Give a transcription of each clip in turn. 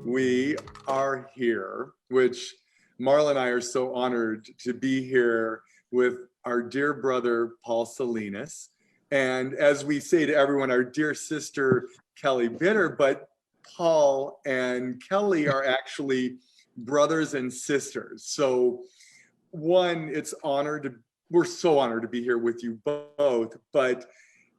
we are here, which Marla and I are so honored to be here with our dear brother, Paul Salinas. And as we say to everyone, our dear sister, Kelly Bitter, but Paul and Kelly are actually brothers and sisters. So one, we're so honored to be here with you both, but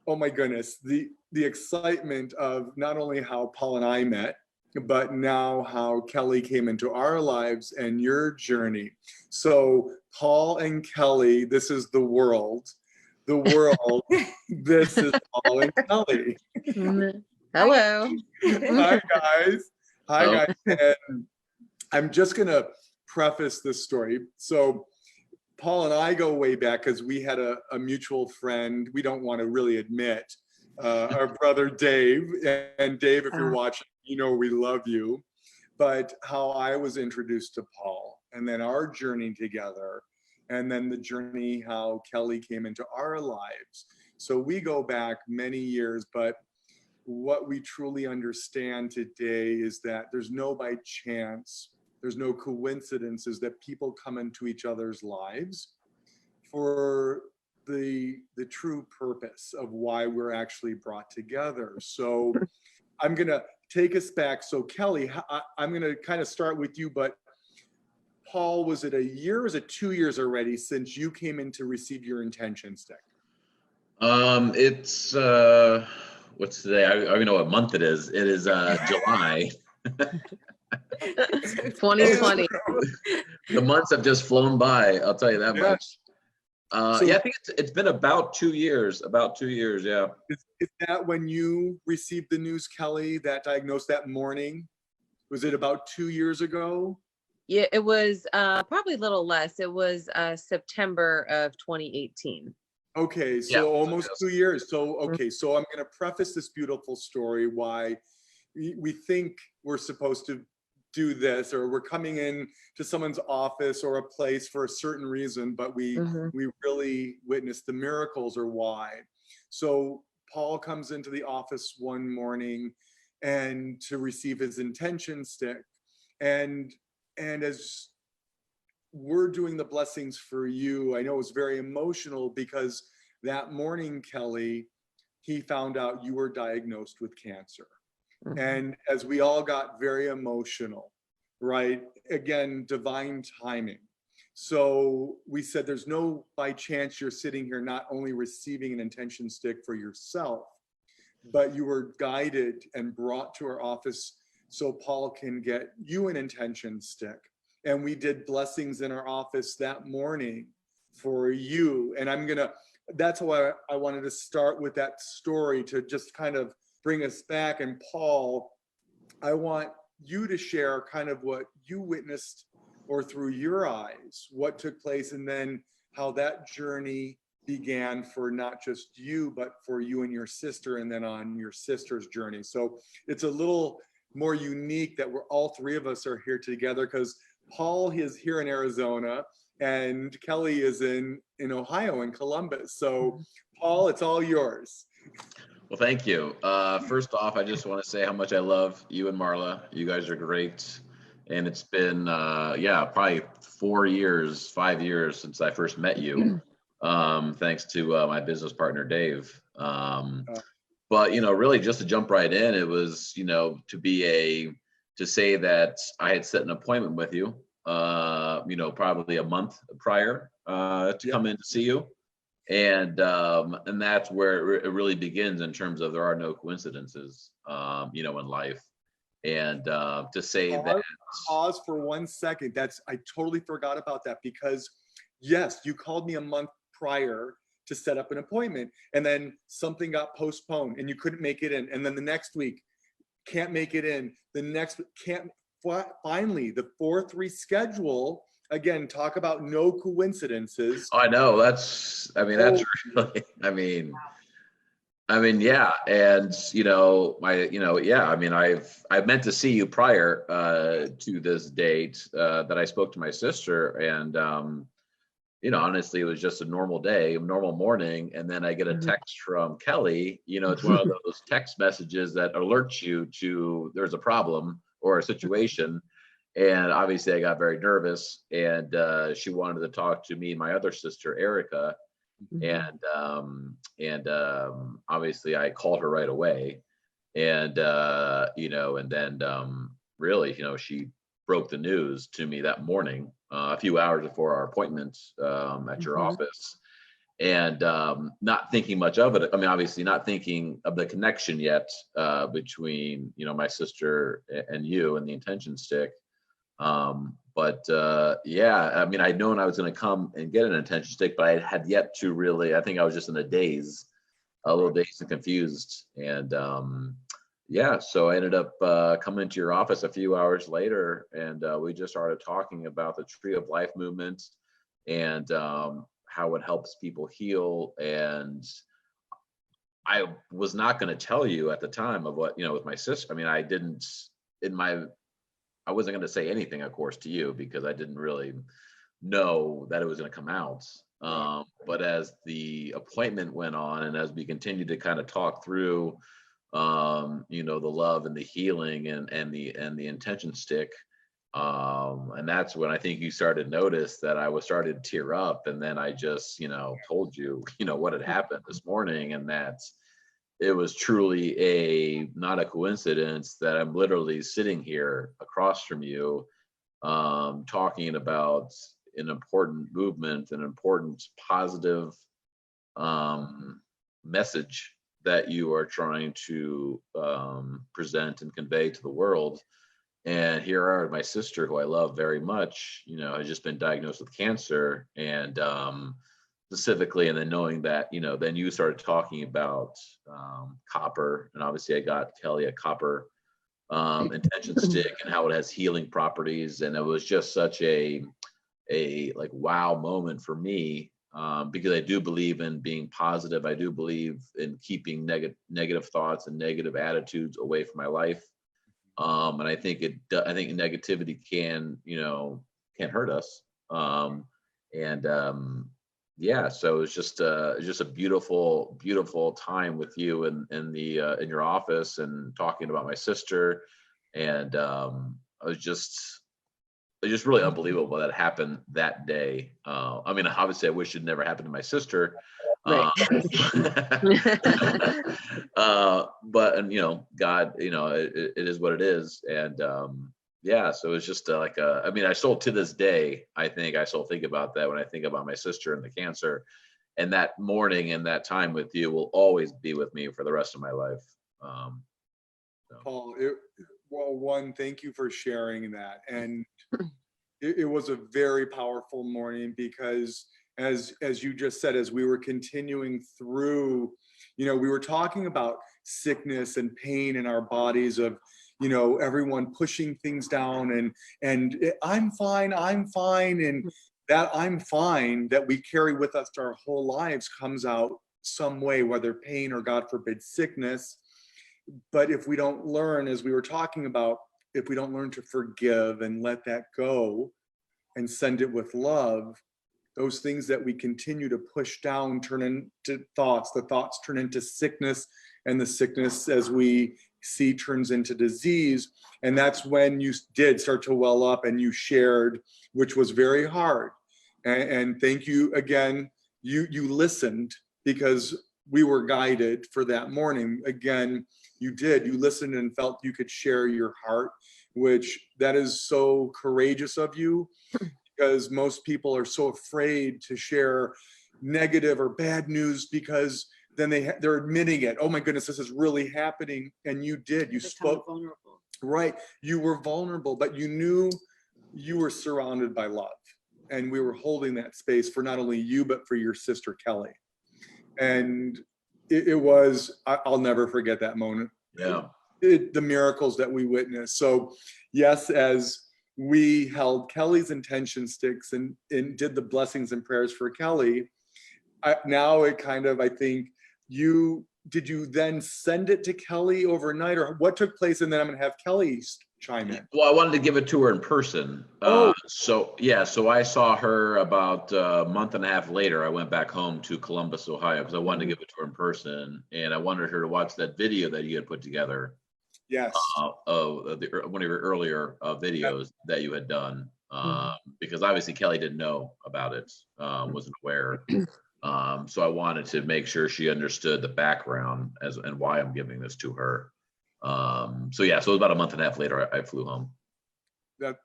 oh my goodness, the excitement of not only how Paul and I met, but now how Kelly came into our lives and your journey. So Paul and Kelly, this is the world. The world, this is Paul and Kelly. Hello. Hi guys. Hi guys. And I'm just gonna preface this story. So Paul and I go way back because we had a mutual friend we don't want to really admit, our brother Dave. And Dave, if you're watching, you know we love you. But how I was introduced to Paul, and then our journey together, and then the journey how Kelly came into our lives. So we go back many years, but what we truly understand today is that there's no by chance, there's no coincidences that people come into each other's lives for the true purpose of why we're actually brought together. So I'm gonna take us back. So Kelly, I'm gonna kind of start with you, but Paul, was it a year or was it 2 years already since you came in to receive your intention stick? It's what's today? I don't even know what month it is. It is July. 2020. The months have just flown by, I'll tell you that much. So, yeah, I think it's been about 2 years. About 2 years, yeah. Is that when you received the news, Kelly, that diagnosed that morning? Was it about 2 years ago? Yeah, it was probably a little less. It was September of 2018. Okay, so almost 2 years. So, okay, so I'm going to preface this beautiful story why we think we're supposed to do this, or we're coming in to someone's office or a place for a certain reason, but we really witness the miracles or why. So Paul comes into the office one morning and to receive his intention stick. And as we're doing the blessings for you, I know it was very emotional because that morning, Kelly, he found out you were diagnosed with cancer. And as we all got very emotional, right? Again, divine timing. So we said, there's no by chance you're sitting here not only receiving an intention stick for yourself, but you were guided and brought to our office so Paul can get you an intention stick. And we did blessings in our office that morning for you. And that's why I wanted to start with that story to just kind of bring us back. And Paul, I want you to share kind of what you witnessed or through your eyes, what took place, and then how that journey began for not just you, but for you and your sister, and then on your sister's journey. So it's a little more unique that we're all three of us are here together because Paul is here in Arizona and Kelly is in Ohio, in Columbus. So Paul, it's all yours. Well, thank you. First off, I just want to say how much I love you and Marla. You guys are great. And it's been, probably 5 years since I first met you, thanks to my business partner, Dave. But, really just to jump right in, it was, to say that I had set an appointment with you, probably a month prior to come in to see you. And that's where it really begins in terms of there are no coincidences, in life. And to say that. Pause for 1 second. I totally forgot about that because yes, you called me a month prior to set up an appointment and then something got postponed and you couldn't make it in. And then the next week, can't make it in. The next can't, finally, the 4th reschedule. Again, talk about no coincidences. I know that's really, yeah. And, I've meant to see you prior to this date that I spoke to my sister. And, honestly, it was just a normal day, a normal morning. And then I get a text from Kelly, it's one of those text messages that alerts you to there's a problem or a situation. And obviously I got very nervous, and she wanted to talk to me and my other sister, Erica. And obviously I called her right away, and and then really, she broke the news to me that morning, a few hours before our appointment at your office. And not thinking much of it. I mean, obviously not thinking of the connection yet between, my sister and you and the intention stick. Yeah, I mean, I'd known I was going to come and get an intention stick, but I had yet to really, I think I was just in a daze, a little dazed and confused. And yeah, so I ended up coming into your office a few hours later, and we just started talking about the Tree of Life movement and how it helps people heal. And I was not going to tell you at the time of what, with my sister. I mean, I wasn't going to say anything, of course, to you, because I didn't really know that it was going to come out. But as the appointment went on, and as we continued to kind of talk through, the love and the healing and the intention stick, and that's when I think you started to notice that I was starting to tear up. And then I just, told you, what had happened this morning, and that it was truly not a coincidence that I'm literally sitting here across from you, talking about an important movement, an important positive message that you are trying to present and convey to the world. And here are my sister, who I love very much, has just been diagnosed with cancer. And specifically, and then knowing that, then you started talking about copper, and obviously I got Kelly a copper intention stick and how it has healing properties. And it was just such a like wow moment for me, because I do believe in being positive. I do believe in keeping negative thoughts and negative attitudes away from my life. And I think negativity can hurt us. Yeah, so it's just a beautiful, beautiful time with you in your office, and talking about my sister. And it was just really unbelievable that happened that day. I mean, obviously, I wish it never happened to my sister. Right. But God, it is what it is. And yeah, so it's just I mean, I still, to this day, I still think about that when I think about my sister and the cancer. And that morning and that time with you will always be with me for the rest of my life. Paul, one, thank you for sharing that. And it was a very powerful morning, because as you just said, as we were continuing through, we were talking about sickness and pain in our bodies, of everyone pushing things down, and I'm fine, and that I'm fine that we carry with us our whole lives comes out some way, whether pain or, God forbid, sickness. But if we don't learn, as we were talking about, if we don't learn to forgive and let that go and send it with love, those things that we continue to push down turn into thoughts. The thoughts turn into sickness, and the sickness, as we see, turns into disease. And that's when you did start to well up, and you shared, which was very hard. And thank you again. You listened, because we were guided for that morning. Again, you listened and felt you could share your heart, which that is so courageous of you, because most people are so afraid to share negative or bad news, because then they're admitting it. Oh my goodness, this is really happening. And you did. You spoke. Vulnerable. Right. You were vulnerable, but you knew you were surrounded by love. And we were holding that space for not only you, but for your sister, Kelly. And it was, I'll never forget that moment. Yeah. The miracles that we witnessed. So yes, as we held Kelly's intention sticks and did the blessings and prayers for Kelly, now it kind of, I think, did you then send it to Kelly overnight, or what took place? And then I'm going to have Kelly chime in. Well, I wanted to give it to her in person. So I saw her about a month and a half later. I went back home to Columbus, Ohio, because I wanted to give it to her in person, and I wanted her to watch that video that you had put together. Yes. One of your earlier videos that you had done, because obviously Kelly didn't know about it, wasn't aware. So I wanted to make sure she understood the background and why I'm giving this to her. So yeah, so it was about a month and a half later, I flew home.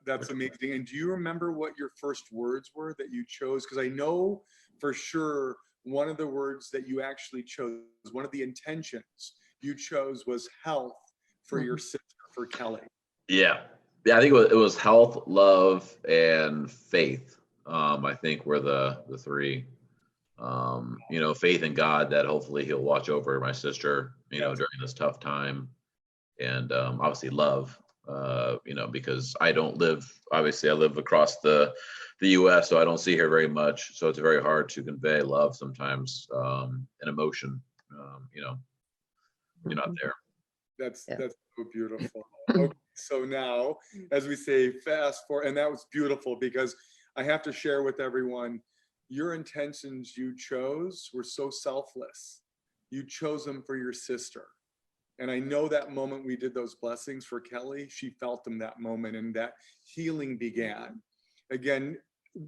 That's amazing. And do you remember what your first words were that you chose? Because I know for sure one of the words that you actually chose, one of the intentions you chose was health for your sister, for Kelly. Yeah. I think it was health, love, and faith. I think were the three. Faith in God that hopefully He'll watch over my sister, during this tough time, and obviously love. Because I live across the US, so I don't see her very much. So it's very hard to convey love sometimes, and emotion, you're not there. That's so beautiful. Okay, so now, as we say, fast forward, and that was beautiful because I have to share with everyone, your intentions you chose were so selfless. You chose them for your sister. And I know that moment we did those blessings for Kelly, she felt them that moment, and that healing began. Again,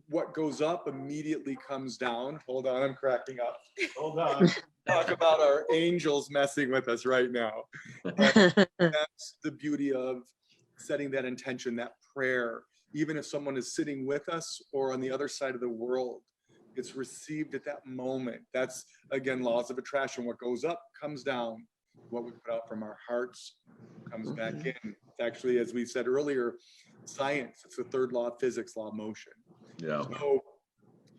what goes up immediately comes down. Hold on, I'm cracking up. Hold on. Talk about our angels messing with us right now. And that's the beauty of setting that intention, that prayer. Even if someone is sitting with us or on the other side of the world, it's received at that moment. That's, again, laws of attraction. What goes up comes down. What we put out from our hearts comes back in. It's actually, as we said earlier, science. It's the third law of physics, law of motion. Yeah. So,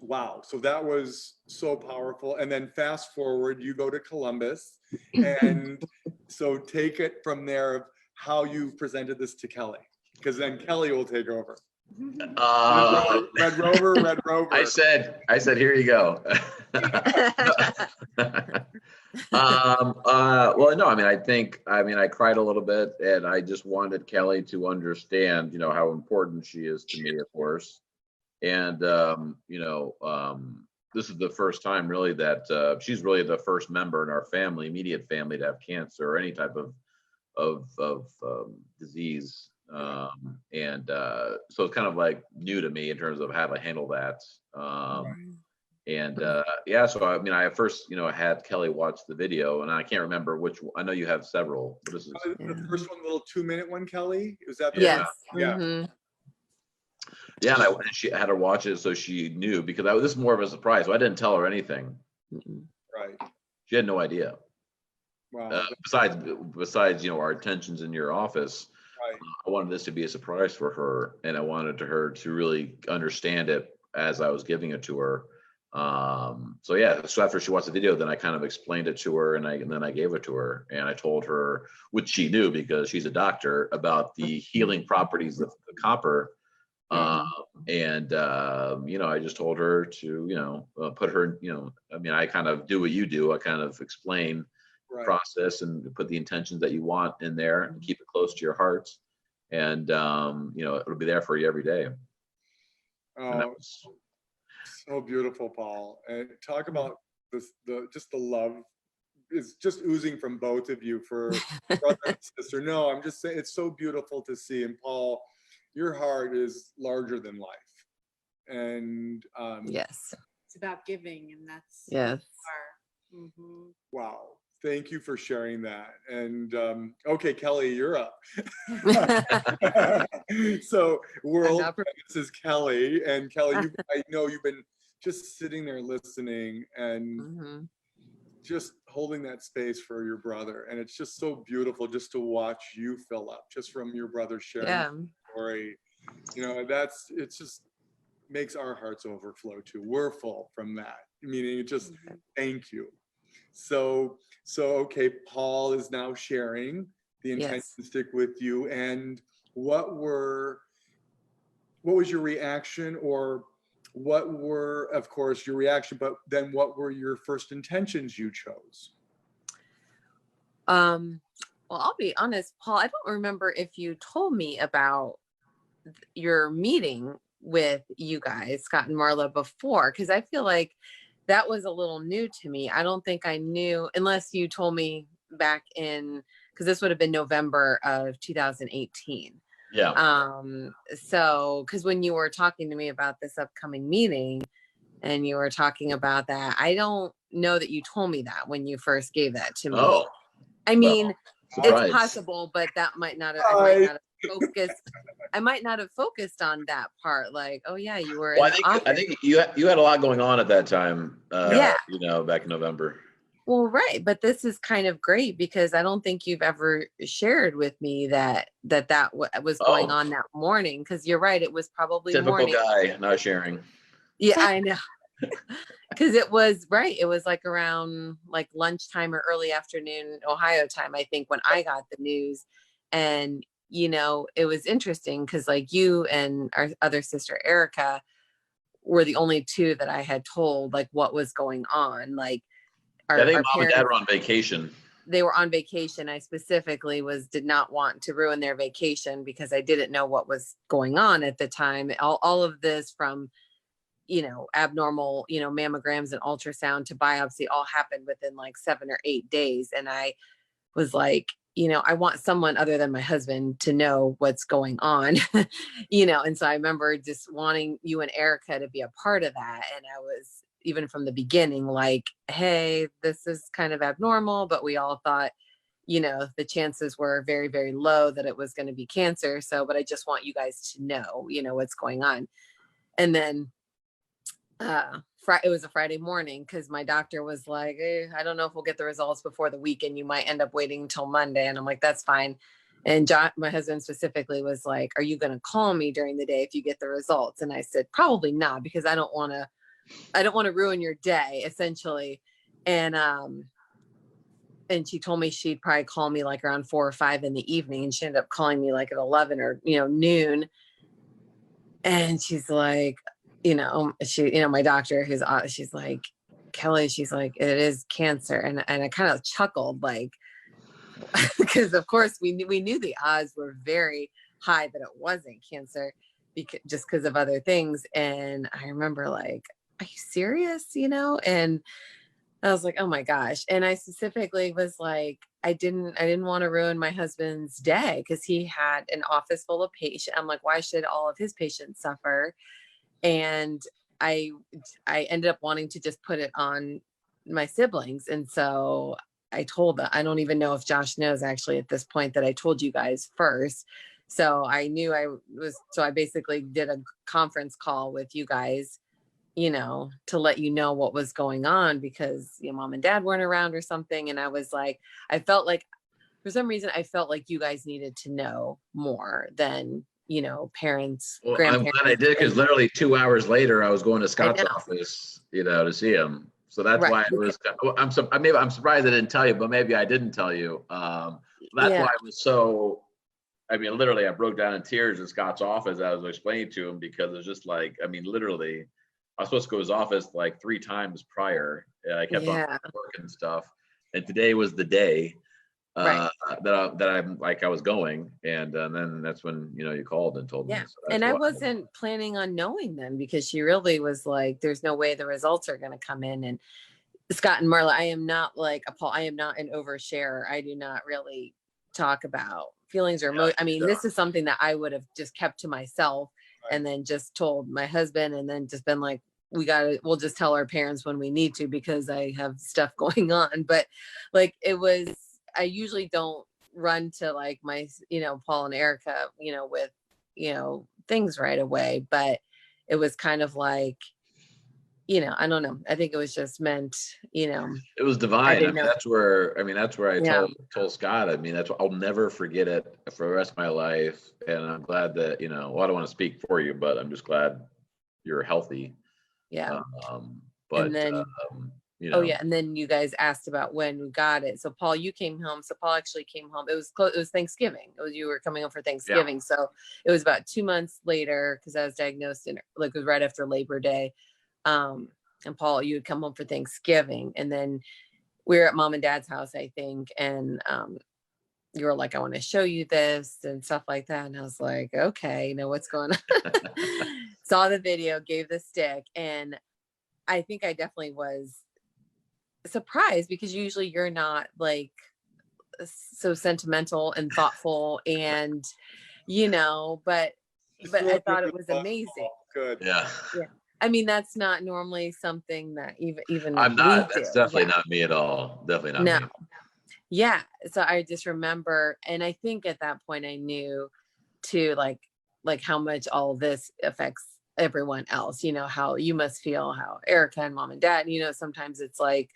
wow. So that was so powerful. And then fast forward, you go to Columbus. And so take it from there of how you presented this to Kelly, because then Kelly will take over. Red Rover. I said, here you go. Well, no, I cried a little bit, and I just wanted Kelly to understand, how important she is to me, of course. And, this is the first time really that she's really the first member in our family, immediate family, to have cancer or any type of disease. So it's kind of like new to me in terms of how to handle that. So I first, had Kelly watch the video, and I can't remember which. I know you have several. But this is the first one, little 2-minute one, Kelly. Was that? Yes. Yeah. Yeah, and she had her watch it so she knew, because this is more of a surprise. So I didn't tell her anything. Right. She had no idea. Wow. Besides, our intentions in your office. Right. I wanted this to be a surprise for her, and I wanted her to really understand it as I was giving it to her. So after she watched the video, then I kind of explained it to her, and then I gave it to her, and I told her, which she knew because she's a doctor, about the healing properties of the copper. I just told her to, put her, I kind of do what you do. I kind of explain the process and put the intentions that you want in there and keep it close to your hearts. And, it'll be there for you every day. And that was so beautiful, Paul. And talk about the love is just oozing from both of you for brother and sister. No, I'm just saying it's so beautiful to see. And Paul, your heart is larger than life. And yes, it's about giving, and that's wow. Thank you for sharing that. And okay, Kelly, you're up. So this is Kelly, and Kelly, I know you've been just sitting there listening and just holding that space for your brother, and it's just so beautiful just to watch you fill up just from your brother sharing the story. It just makes our hearts overflow too. We're full from that, meaning it just thank you. So okay, Paul is now sharing the intention to stick with you. And what was your reaction, or what were, of course, your reaction, but then what were your first intentions you chose? Well, I'll be honest, Paul, I don't remember if you told me about your meeting with you guys, Scott and Marla, before, because I feel like that was a little new to me. I don't think I knew, unless you told me back in because this would have been November of 2018. Yeah. So because when you were talking to me about this upcoming meeting and you were talking about that, I don't know that you told me that when you first gave that to me. Oh, I mean, well, surprise. it's possible, but that might not have, I might not have focused on that part. Like, oh yeah, you were Well, in the office. I think you had a lot going on at that time. Yeah. You know, back in November. Well, right. But this is kind of great because I don't think you've ever shared with me that was going on that morning. Because you're right. It was probably Typical morning. guy, not sharing. Yeah, I know. Because it was right. It was like around like lunchtime or early afternoon Ohio time, I think, when I got the news. And, you know, it was interesting because like you and our other sister, Erica, were the only two that I had told like what was going on. Like, I think mom and dad were on vacation. They were on vacation. I specifically did not want to ruin their vacation because I didn't know what was going on at the time. All of this from, you know, abnormal, you know, mammograms and ultrasound to biopsy all happened within like 7 or 8 days. And I was like, you know, I want someone other than my husband to know what's going on, you know? And so I remember just wanting you and Erica to be a part of that. And I was, even from the beginning, like, hey, this is kind of abnormal, but we all thought, you know, the chances were very, very low that it was going to be cancer. So, but I just want you guys to know, you know, what's going on. And then it was a Friday morning because my doctor was like, I don't know if we'll get the results before the weekend. You might end up waiting until Monday. And I'm like, that's fine. And John, my husband specifically, was like, are you going to call me during the day if you get the results? And I said, probably not, because I don't want to ruin your day, essentially. And she told me she'd probably call me like around 4 or 5 in the evening. And she ended up calling me like at 11 or, you know, noon. And she's like, you know, my doctor, she's like, Kelly, she's like, it is cancer. And I kind of chuckled, like, because of course we knew the odds were very high that it wasn't cancer just because of other things. And I remember like, are you serious? You know? And I was like, oh my gosh. And I specifically was like, I didn't want to ruin my husband's day because he had an office full of patients. I'm like, why should all of his patients suffer? And I ended up wanting to just put it on my siblings. And so I told them, I don't even know if Josh knows actually at this point that I told you guys first. So I knew I basically did a conference call with you guys, you know, to let you know what was going on because your mom and dad weren't around or something. And I was like, I felt like for some reason, I felt like you guys needed to know more than, you know, parents, well, grandparents. I'm glad I did because literally 2 hours later, I was going to Scott's office, you know, to see him. So that's why it was. I'm surprised I didn't tell you, but maybe I didn't tell you. That's why I was so. I mean, literally, I broke down in tears in Scott's office. I was explaining to him because it's just like, I mean, literally, I was supposed to go to his office like 3 times prior. I kept on work and stuff, and today was the day. That I'm like I was going, and then that's when you called and told me. So and I wasn't planning on knowing them because she really was like, "There's no way the results are going to come in." And Scott and Marla, I am not like a Paul. I am not an oversharer. I do not really talk about feelings or emotions. I mean, this is something that I would have just kept to myself and then just told my husband, and then just been like, we'll just tell our parents when we need to because I have stuff going on. But like I usually don't run to like my, Paul and Erica, with, things right away, but it was kind of like, I don't know. I think it was just meant, it was divine. That's where I told Scott, I mean, I'll never forget it for the rest of my life. And I'm glad that, well, I don't want to speak for you, but I'm just glad you're healthy. Yeah. But and then, and then you guys asked about when we got it. So Paul, you came home. So Paul actually came home. It was Thanksgiving. You were coming home for Thanksgiving. Yeah. So it was about 2 months later because I was diagnosed it was right after Labor Day. And Paul, you would come home for Thanksgiving, and then we were at mom and dad's house, I think. And you were like, I want to show you this and stuff like that. And I was like, okay, what's going on? Saw the video, gave the stick. And I think I definitely was surprised because usually you're not like so sentimental and thoughtful and, but I thought it was amazing. Good. Yeah. Yeah. I mean, that's not normally something that even I'm we not. do. That's definitely Yeah. not me at all. Definitely not No. me. Yeah. So I just remember, and I think at that point I knew too, like how much all this affects everyone else, how you must feel, how Erica and mom and dad, sometimes it's like,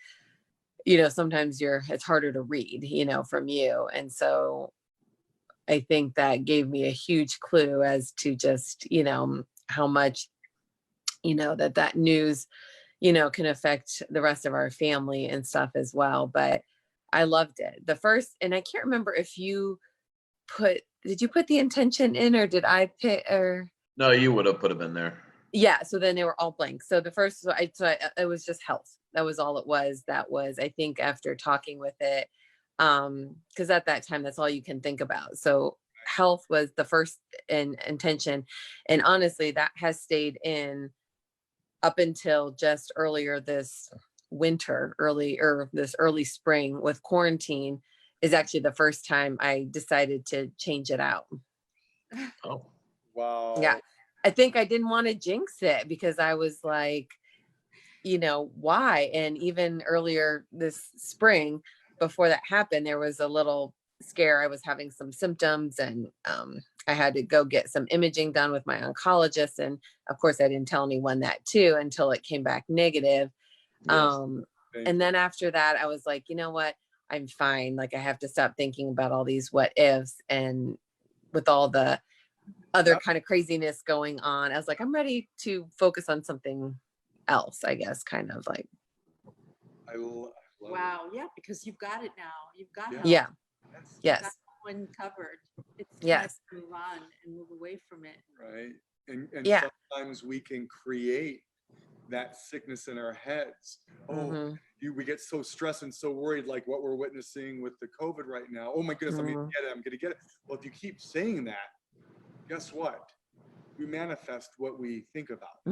sometimes it's harder to read, from you. And so I think that gave me a huge clue as to just, how much, that news, can affect the rest of our family and stuff as well. But I loved it. And I can't remember if did you put the intention in or did I pick or? No, you would have put them in there. Yeah. So then they were all blank. So the first, it was just health. That was all it was. I think after talking with it, because at that time, that's all you can think about. So health was the first intention. And honestly, that has stayed in up until just earlier this winter, this early spring with quarantine is actually the first time I decided to change it out. Oh. Wow. Yeah. I think I didn't want to jinx it because I was like, why? And even earlier this spring, before that happened, there was a little scare. I was having some symptoms and I had to go get some imaging done with my oncologist. And of course, I didn't tell anyone that too until it came back negative. Yes. And then after that, I was like, you know what? I'm fine. Like I have to stop thinking about all these what ifs and with all the other kind of craziness going on. I was like, I'm ready to focus on something else, I guess, kind of like. I love Wow. Yeah, because you've got it now. You've got it. Yeah. Yes. Yes. One covered. It's time Yes. to move on and move away from it. Right. And Yeah. sometimes we can create that sickness in our heads. We get so stressed and so worried, like what we're witnessing with the COVID right now. Oh my goodness, I'm gonna get it. Well, if you keep saying that, guess what? We manifest what we think about.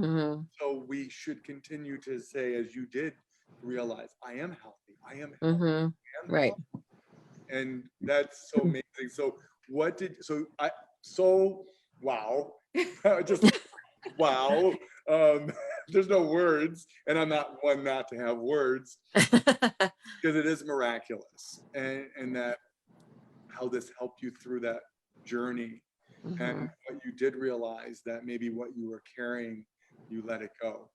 So we should continue to say, as you did, realize I am healthy. I am healthy. I am Right. healthy. And that's so amazing. So wow. Just wow. There's no words, and I'm not one not to have words because it is miraculous, and that how this helped you through that journey, and what you did realize that maybe what you were carrying, you let it go,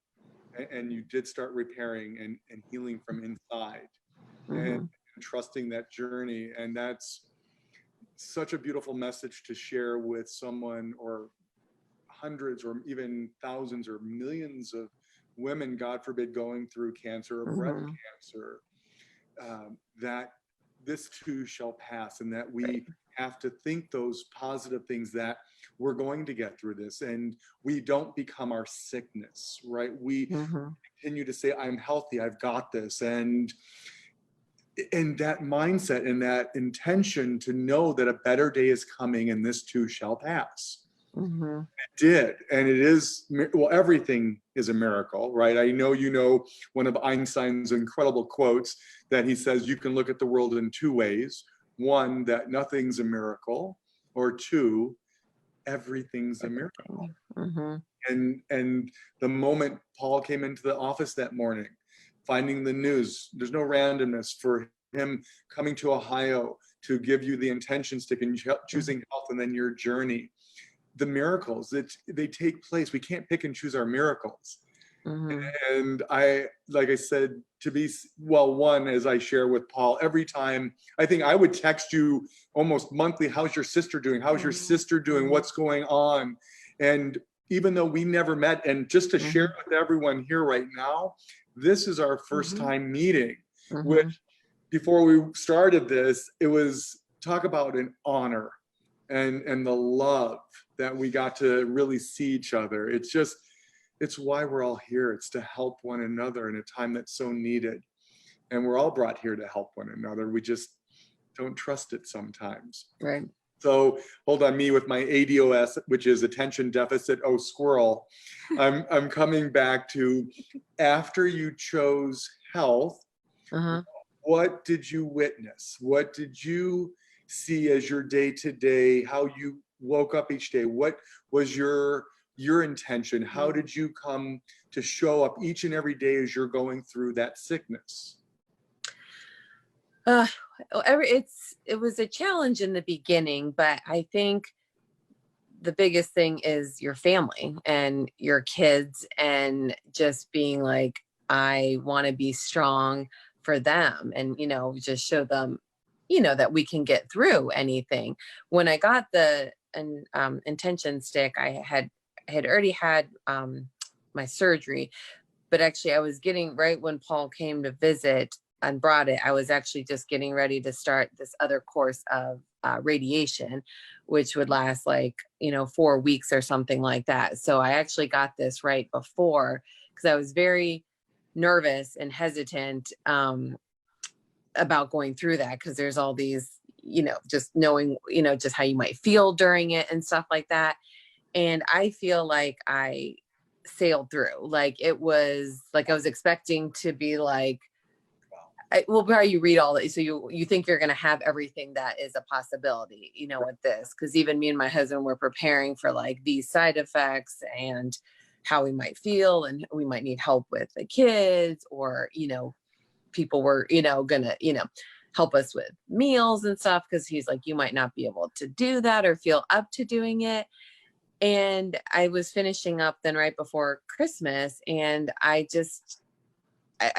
and you did start repairing and healing from inside, and trusting that journey, and that's such a beautiful message to share with someone or hundreds or even thousands or millions of women, God forbid, going through cancer or breast cancer, that this too shall pass, and that we have to think those positive things that we're going to get through this, and we don't become our sickness, right? We continue to say, I'm healthy, I've got this, and that mindset and that intention to know that a better day is coming and this too shall pass. It did. And it is, well, everything is a miracle, right? I know one of Einstein's incredible quotes that he says, you can look at the world in two ways. One, that nothing's a miracle, or two, everything's a miracle. And the moment Paul came into the office that morning, finding the news, there's no randomness for him coming to Ohio to give you the intention stick and choosing health and then your journey. The miracles that they take place, we can't pick and choose our miracles. And like I said, one, as I share with Paul, every time, I think I would text you almost monthly, how's your sister doing? How's your sister doing? What's going on? And even though we never met, and just to share with everyone here right now, this is our first time meeting, which before we started this, it was talk about an honor and the love that we got to really see each other. It's why we're all here. It's to help one another in a time that's so needed. And we're all brought here to help one another. We just don't trust it sometimes. Right. So hold on, me with my ADOS, which is attention deficit, squirrel. I'm coming back to after you chose health, what did you witness? What did you see as your day-to-day, how you woke up each day? What was your intention? How did you come to show up each and every day as you're going through that sickness? It was a challenge in the beginning, but I think the biggest thing is your family and your kids, and just being like, I want to be strong for them, and, just show them, that we can get through anything. When I got the intention stick, I had already had my surgery, but actually I was getting, right when Paul came to visit and brought it, I was actually just getting ready to start this other course of radiation, which would last 4 weeks or something like that. So I actually got this right before, because I was very nervous and hesitant about going through that, because there's all these, just knowing, just how you might feel during it and stuff like that. And I feel like I sailed through. It was like I was expecting to be you read all that, so you think you're going to have everything that is a possibility, with this, because even me and my husband were preparing for these side effects and how we might feel, and we might need help with the kids, or people were gonna help us with meals and stuff, because he's like, you might not be able to do that or feel up to doing it. And I was finishing up then right before Christmas, and I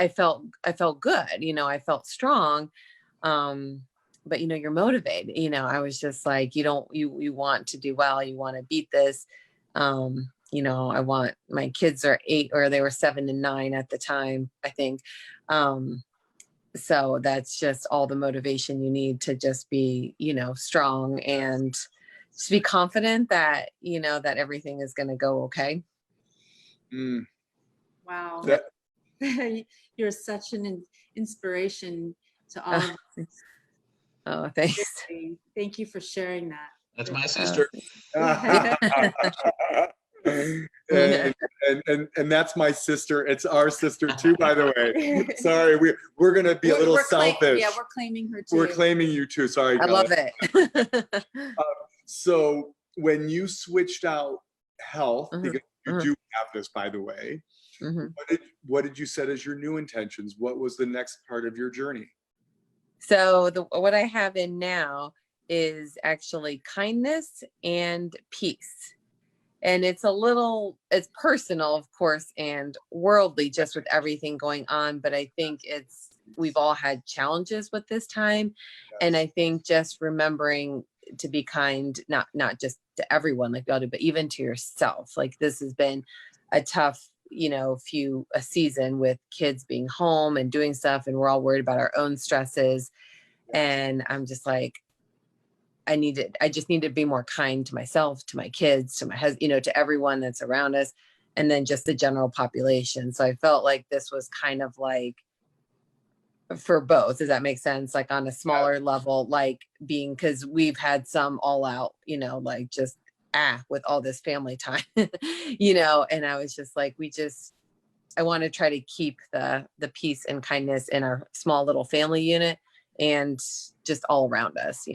felt good, I felt strong. But you're motivated, I was just like, you want to do well, you want to beat this. I want, my kids are 8, or they were 7 and 9 at the time, I think. So that's just all the motivation you need to just be, strong, and just be confident that, that everything is going to go okay. Wow. You're such an inspiration to all of us. Oh, thanks. Thank you for sharing that. That's my sister. And that's my sister. It's our sister too, by the way. Sorry, we're gonna be a little selfish. We're claiming her too. We're claiming you too. Sorry, I love it. So when you switched out health, because you do have this, by the way, what did you set as your new intentions? What was the next part of your journey? So what I have in now is actually kindness and peace. And it's personal, of course, and worldly, just with everything going on. But I think we've all had challenges with this time. Yes. And I think just remembering to be kind, not just to everyone like we all do, but even to yourself. This has been a tough, a season with kids being home and doing stuff, and we're all worried about our own stresses. And I'm just like, I just need to be more kind to myself, to my kids, to my husband, to everyone that's around us, and then just the general population. So I felt like this was kind of for both. Does that make sense? On a smaller level, because we've had some all out, just with all this family time, and I was just like, I want to try to keep the peace and kindness in our small little family unit, and just all around us,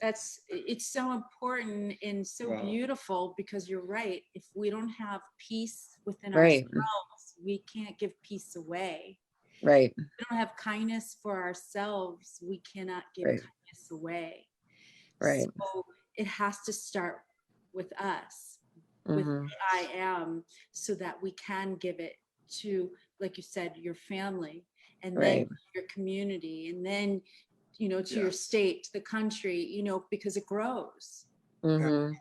It's so important and so beautiful, because you're right. If we don't have peace within ourselves, we can't give peace away. Right. If we don't have kindness for ourselves, we cannot give kindness away. Right. So it has to start with us, with who I am, so that we can give it to, like you said, your family, and then your community, and then to your state, to the country, because it grows. You're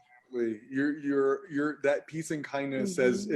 that peace and kindness, as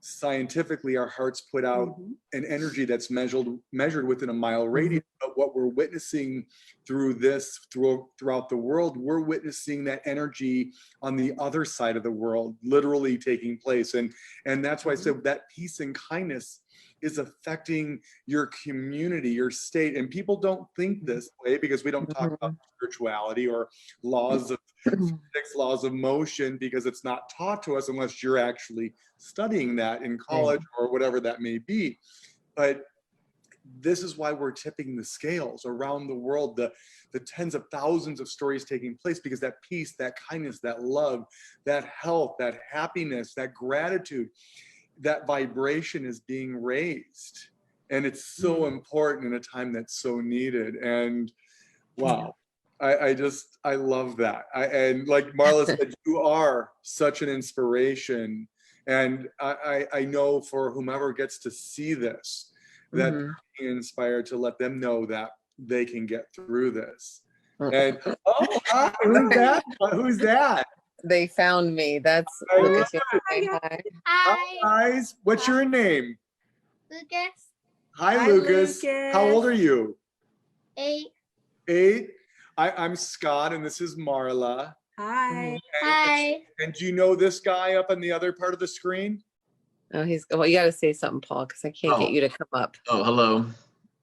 scientifically, our hearts put out an energy that's measured within a mile radius. But what we're witnessing throughout the world, we're witnessing that energy on the other side of the world literally taking place. And that's why I said that peace and kindness is affecting your community, your state. And people don't think this way, because we don't talk about spirituality or laws of physics, laws of motion, because it's not taught to us unless you're actually studying that in college or whatever that may be. But this is why we're tipping the scales around the world, the tens of thousands of stories taking place, because that peace, that kindness, that love, that health, that happiness, that gratitude, that vibration is being raised. And it's so important in a time that's so needed. And wow, I love that. And like Marla said, you are such an inspiration. And I know for whomever gets to see this, that they're being inspired to let them know that they can get through this. And oh, hi, who's that? Who's that? They found me. That's I Lucas. love Say hi. Hi, guys. What's your name? Lucas. Hi, Lucas. How old are you? 8. 8. I'm Scott, and this is Marla. Hi. Hi. And do you know this guy up on the other part of the screen? Oh, well, you got to say something, Paul, because I can't get you to come up. Oh, hello.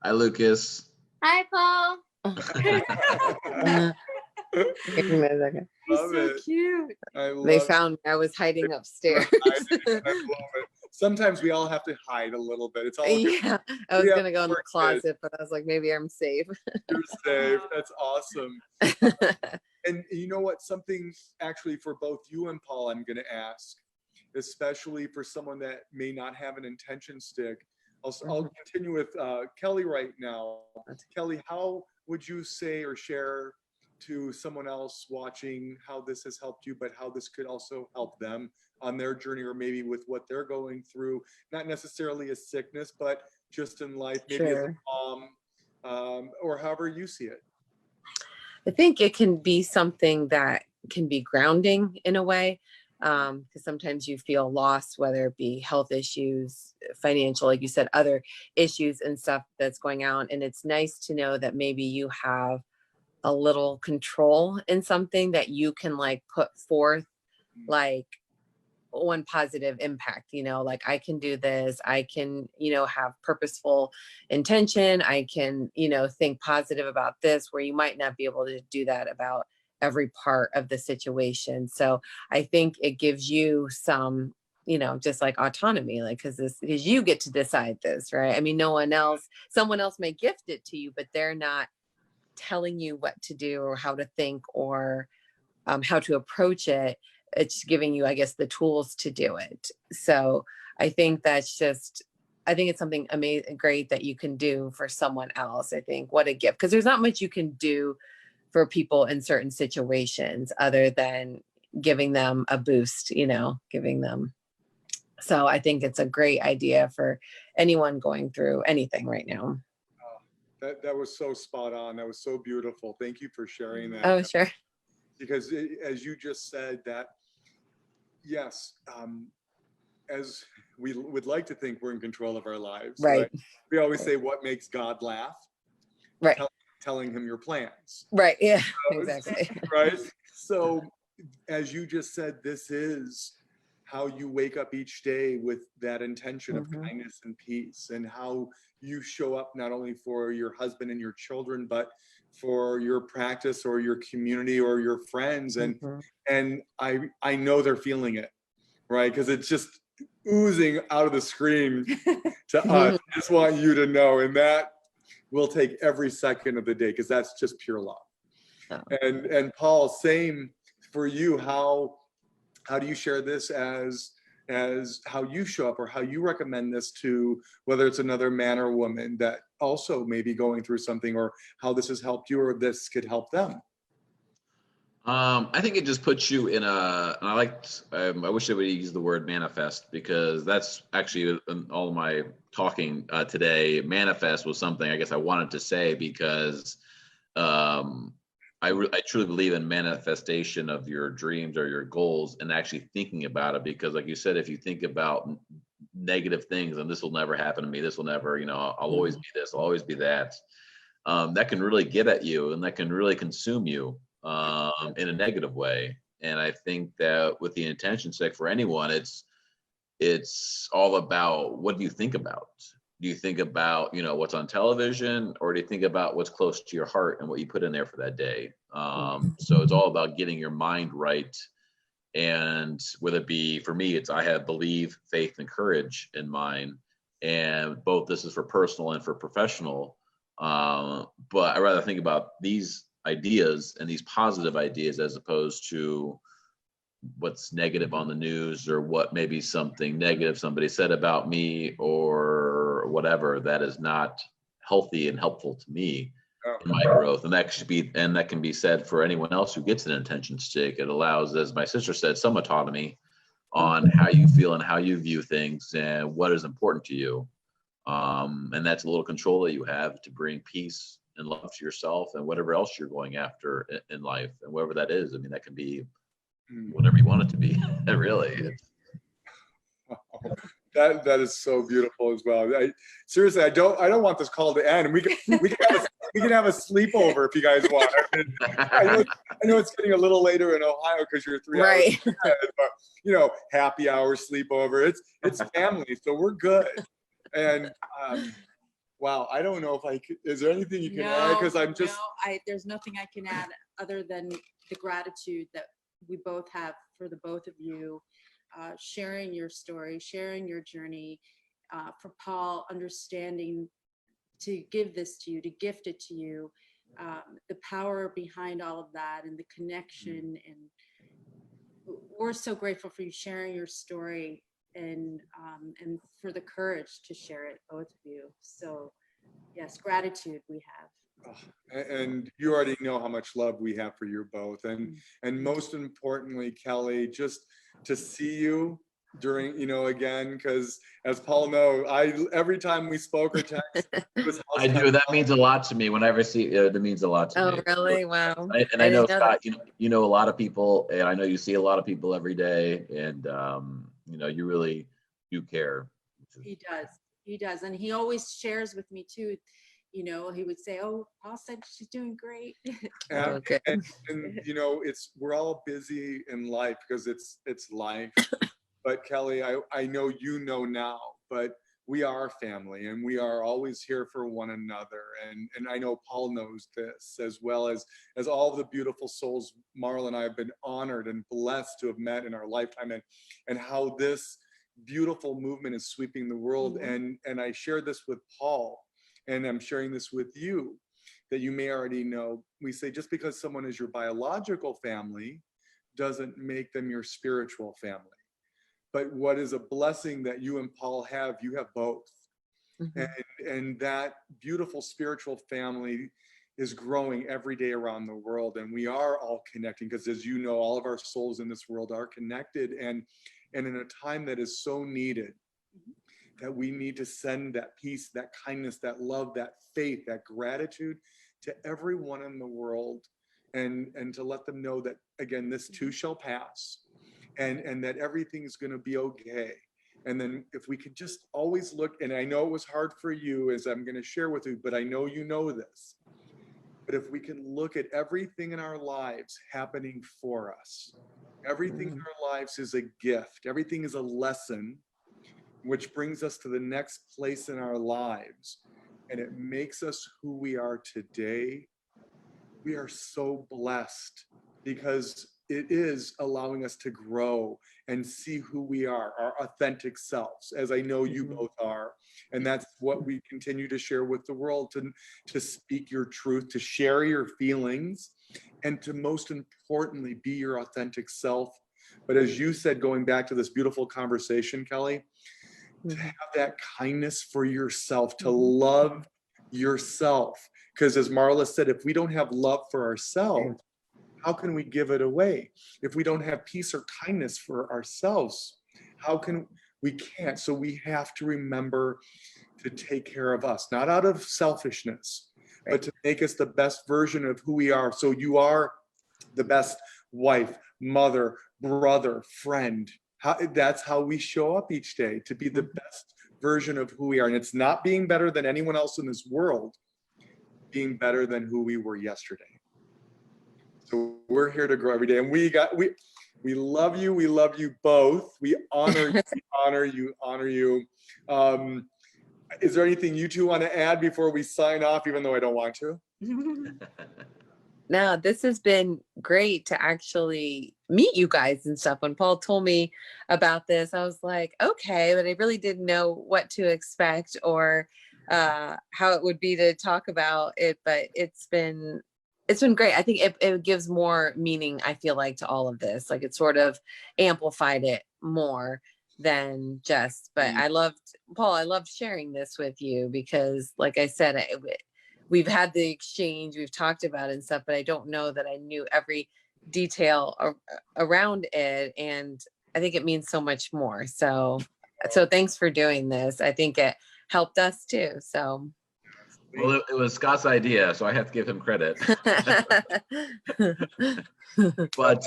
Hi, Lucas. Hi, Paul. Give me a second. He's Love so it. cute. They found me. I was hiding upstairs. I love it. Sometimes we all have to hide a little bit. It's all good. Yeah, I was Yeah, gonna go in the we're good. closet, but I was like, maybe I'm safe. You're safe. That's awesome. And you know what? Something actually for both you and Paul, I'm going to ask, especially for someone that may not have an intention stick. I'll continue with Kelly right now. Kelly, how would you say or share to someone else watching how this has helped you, but how this could also help them on their journey, or maybe with what they're going through, not necessarily a sickness, but just in life, maybe as a mom, or however you see it? I think it can be something that can be grounding in a way, because sometimes you feel lost, whether it be health issues, financial, like you said, other issues and stuff that's going on. And it's nice to know that maybe you have a little control in something that you can like put forth, like one positive impact, like I can do this, I can, have purposeful intention, I can, think positive about this, where you might not be able to do that about every part of the situation. So I think it gives you some, just like autonomy, like, because you get to decide this, right? I mean, someone else may gift it to you, but they're not telling you what to do or how to think or how to approach it. It's giving you, I guess, the tools to do it. So I think it's something amazing, great that you can do for someone else. I think what a gift, because there's not much you can do for people in certain situations other than giving them a boost, giving them. So I think it's a great idea for anyone going through anything right now. That was so spot on. That was so beautiful. Thank you for sharing that. Oh, sure. Because as you just said, that yes, as we would like to think we're in control of our lives, right? We always say, what makes God laugh? Right. Telling him your plans. Right. Yeah, exactly. Right. So as you just said, this is how you wake up each day with that intention of kindness and peace, and how you show up not only for your husband and your children, but for your practice or your community or your friends. And I know they're feeling it, right? Because it's just oozing out of the screen to us. I just want you to know, and that will take every second of the day, because that's just pure love. Oh. And Paul, same for you. How do you share this as how you show up, or how you recommend this to, whether it's another man or woman that also may be going through something, or how this has helped you, or this could help them? I think it just puts you in and I wish I would use the word manifest, because that's actually in all of my talking today. Manifest was something I guess I wanted to say, because I truly believe in manifestation of your dreams or your goals, and actually thinking about it. Because like you said, if you think about negative things, and this will never happen to me, this will never, I'll always be this, I'll always be that, that can really get at you, and that can really consume you in a negative way. And I think that with the intention stick for anyone, it's all about, what do you think about? Do you think about, what's on television, or do you think about what's close to your heart and what you put in there for that day? So it's all about getting your mind right. And whether it be, for me, I have belief, faith, and courage in mind. and both this is for personal and for professional. But I rather think about these ideas and these positive ideas as opposed to what's negative on the news, or what maybe something negative somebody said about me or whatever that is not healthy and helpful to me in my growth. And that can be said for anyone else who gets an attention stick. It allows, as my sister said, some autonomy on how you feel and how you view things and what is important to you. And that's a little control that you have to bring peace and love to yourself and whatever else you're going after in life, and whatever that is. I mean, that can be whatever you want it to be. Really. That is so beautiful as well. Seriously, I don't want this call to end. We can have a sleepover if you guys want. I know it's getting a little later in Ohio because you're 3 hours ahead, but happy hour sleepover. It's family, so we're good. And wow, I don't know if is there anything you can add? Because there's nothing I can add other than the gratitude that we both have for the both of you. Sharing your story, sharing your journey, for Paul understanding to give this to you, to gift it to you, the power behind all of that and the connection. And we're so grateful for you sharing your story and for the courage to share it, both of you. So yes, gratitude we have. And you already know how much love we have for you both. And most importantly, Kelly, just to see you during, again, because as Paul knows, every time we spoke or text, I do. That means a lot to me. Whenever I see it, that means a lot to me. Oh, really? Wow. I know, Scott, you know a lot of people, and I know you see a lot of people every day, and you care. He does. And he always shares with me too. He would say, "Oh, Paul said she's doing great." Okay. And we're all busy in life because it's life. But Kelly, I know now, but we are family and we are always here for one another. And I know Paul knows this, as well as all the beautiful souls Marla and I have been honored and blessed to have met in our lifetime, and how this beautiful movement is sweeping the world. And I shared this with Paul. And I'm sharing this with you, that you may already know. We say just because someone is your biological family doesn't make them your spiritual family. But what is a blessing that you and Paul have, you have both. And that beautiful spiritual family is growing every day around the world. And we are all connecting because, as you know, all of our souls in this world are connected. And in a time that is so needed, that we need to send that peace, that kindness, that love, that faith, that gratitude to everyone in the world, and to let them know that, again, this too shall pass, and that everything's going to be okay. And then if we could just always look, and I know it was hard for you, as I'm going to share with you, but I know you know this, but if we can look at everything in our lives happening for us, everything in our lives is a gift, everything is a lesson, which brings us to the next place in our lives, and it makes us who we are today. We are so blessed because it is allowing us to grow and see who we are, our authentic selves, as I know you both are. And that's what we continue to share with the world, to speak your truth, to share your feelings, and to most importantly, be your authentic self. But as you said, going back to this beautiful conversation, Kelly, to have that kindness for yourself, to love yourself. Because as Marla said, if we don't have love for ourselves, how can we give it away? If we don't have peace or kindness for ourselves, we can't. So we have to remember to take care of us, not out of selfishness, but to make us the best version of who we are. So you are the best wife, mother, brother, friend. That's how we show up each day, to be the best version of who we are. And it's not being better than anyone else in this world, being better than who we were yesterday. So we're here to grow every day. And we love you. We love you both. We honor you, honor you. Is there anything you two want to add before we sign off, even though I don't want to? No, this has been great to actually meet you guys and stuff. When Paul told me about this, I was like, okay, but I really didn't know what to expect or how it would be to talk about it. But it's been great. I think it gives more meaning, I feel like, to all of this. Like it sort of amplified it more than just, but I loved, Paul, I loved sharing this with you because like I said, we've had the exchange, we've talked about it and stuff, but I don't know that I knew every detail around it. And I think it means so much more. So thanks for doing this. I think it helped us too. So. Well, it was Scott's idea, so I have to give him credit. But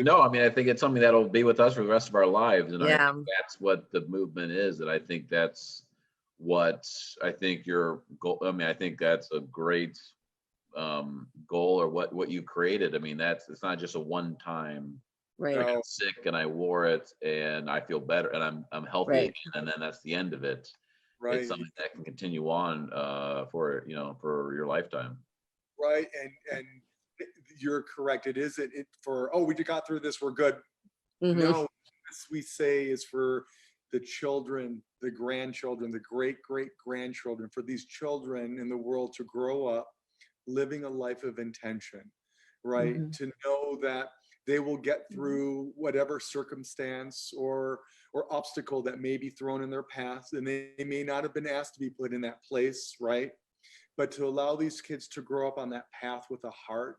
no, I mean, I think it's something that'll be with us for the rest of our lives. And I think that's what the movement is. And I think that's what I think your goal, I mean, I think that's a great goal, or what you created. I mean, it's not just a one time, right. I got sick and I wore it and I feel better and I'm healthy again, and then that's the end of it. Right. It's something that can continue on for your lifetime. Right. And you're correct. It isn't for, we got through this, we're good. Mm-hmm. No, this we say is for the children, the grandchildren, the great-great-grandchildren, for these children in the world to grow up living a life of intention, right? Mm-hmm. To know that they will get through whatever circumstance or obstacle that may be thrown in their path, and they may not have been asked to be put in that place, right? But to allow these kids to grow up on that path with a heart,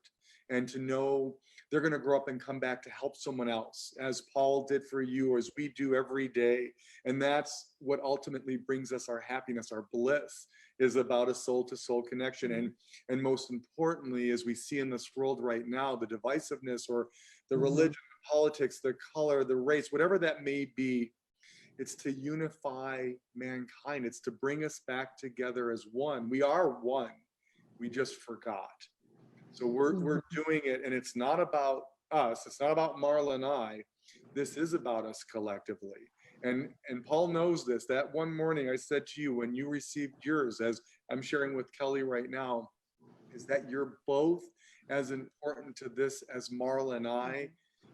and to know they're going to grow up and come back to help someone else, as Paul did for you, as we do every day. And that's what ultimately brings us our happiness, our bliss, is about a soul-to-soul connection. And most importantly, as we see in this world right now, the divisiveness or the religion, the politics, the color, the race, whatever that may be, it's to unify mankind. It's to bring us back together as one. We are one. We just forgot. So we're doing it, and it's not about us. It's not about Marla and I. This is about us collectively. And Paul knows this. That one morning I said to you, when you received yours, as I'm sharing with Kelly right now, is that you're both as important to this as Marla and I,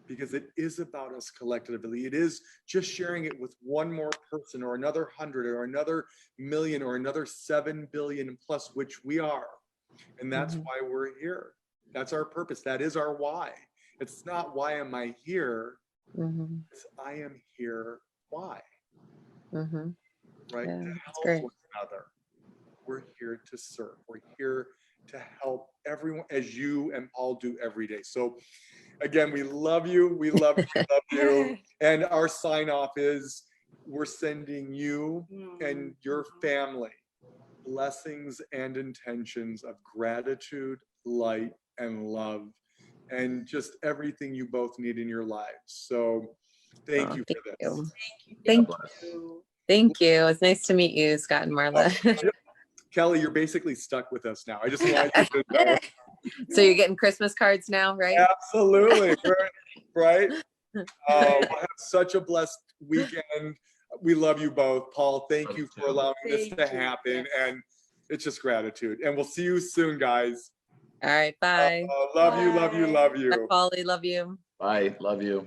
because it is about us collectively. It is just sharing it with one more person, or another 100, or another million, or another 7 billion plus, which we are. And that's why we're here. That's our purpose. That is our why. It's not why am I here? It's I am here. Why? Right? Yeah, to that's help great. one another. We're here to serve. We're here to help everyone, as you and Paul do every day. So again, we love you. We love you. We love you. And our sign off is, we're sending you and your family blessings and intentions of gratitude, light, and love, and just everything you both need in your lives. So thank you for this. Thank you. It's nice to meet you, Scott and Marla. Kelly, you're basically stuck with us now. I just want you to know. So you're getting Christmas cards now, right? Absolutely. Right? We'll have such a blessed weekend. We love you both. Paul, thank you for allowing this to happen. And it's just gratitude. And we'll see you soon, guys. All right. Bye. Love you, love you, love you. Bye, Paulie, love you. Bye. Love you.